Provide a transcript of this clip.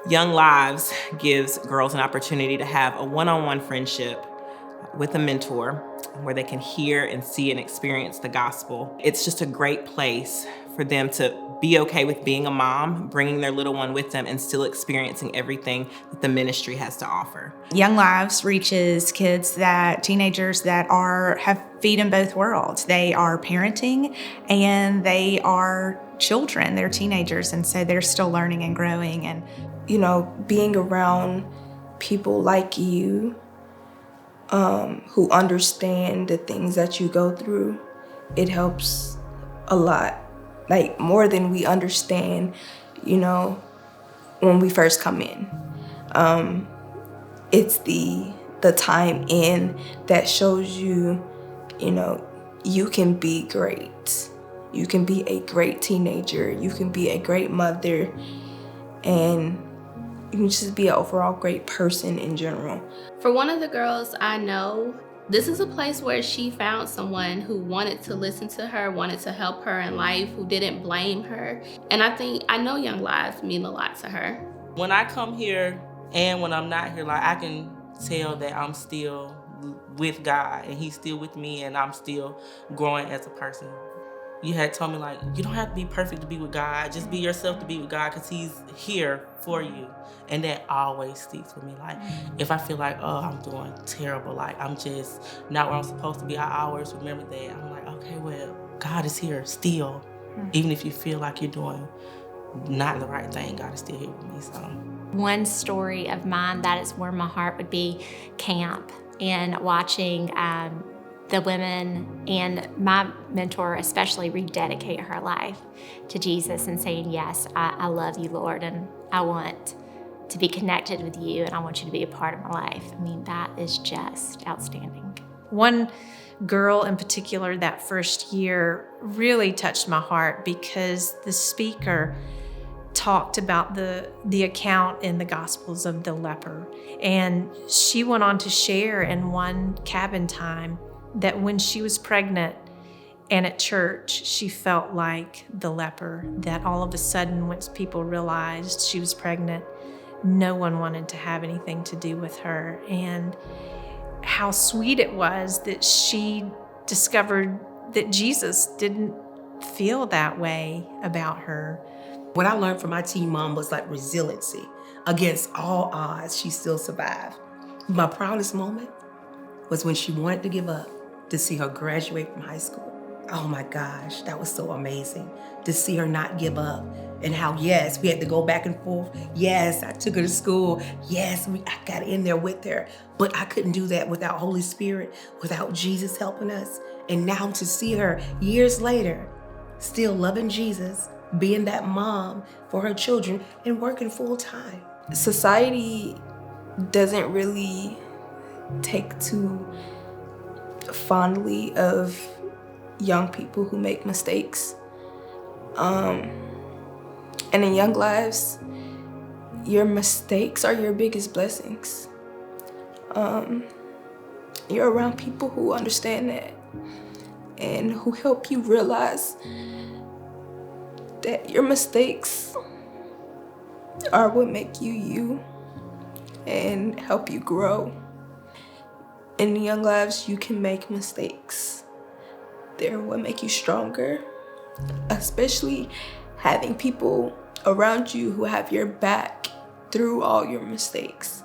Young Lives gives girls an opportunity to have a one-on-one friendship with a mentor where they can hear and see and experience the gospel. It's just a great place for them to be okay with being a mom, bringing their little one with them, and still experiencing everything that the ministry has to offer. Young Lives reaches teenagers that have feet in both worlds. They are parenting and they are children, they're teenagers, and so they're still learning and growing. And being around people like you who understand the things that you go through, it helps a lot. Like more than we understand, when we first come in. It's the time in that shows you, you can be great. You can be a great teenager. You can be a great mother. And you can just be an overall great person in general. For one of the girls I know, this is a place where she found someone who wanted to listen to her, wanted to help her in life, who didn't blame her. And I know Young Lives mean a lot to her. When I come here and when I'm not here, I can tell that I'm still with God and He's still with me and I'm still growing as a person. You had told me, you don't have to be perfect to be with God. Just be yourself to be with God because He's here for you. And that always sticks with me. If I feel I'm doing terrible, I'm just not where I'm supposed to be, I always remember that. I'm okay, well, God is here still. Even if you feel like you're doing not the right thing, God is still here with me. So, one story of mine that is where my heart would be camp and watching the women and my mentor especially rededicate her life to Jesus and saying, yes, I love you, Lord, and I want to be connected with you and I want you to be a part of my life. I mean, that is just outstanding. One girl in particular that first year really touched my heart because the speaker talked about the account in the Gospels of the leper. And she went on to share in one cabin time that when she was pregnant and at church, she felt like the leper, that all of a sudden, once people realized she was pregnant, no one wanted to have anything to do with her. And how sweet it was that she discovered that Jesus didn't feel that way about her. What I learned from my teen mom was resiliency. Against all odds, she still survived. My proudest moment was when she wanted to give up to see her graduate from high school. Oh my gosh, that was so amazing to see her not give up. And how, yes, we had to go back and forth. Yes, I took her to school. Yes, I got in there with her. But I couldn't do that without Holy Spirit, without Jesus helping us. And now to see her years later, still loving Jesus, being that mom for her children and working full time. Society doesn't really take too fondly of young people who make mistakes. And in Young Lives, your mistakes are your biggest blessings. You're around people who understand that and who help you realize that your mistakes are what make you you and help you grow. In Young Lives, you can make mistakes. They're what make you stronger, especially having people around you who have your back through all your mistakes.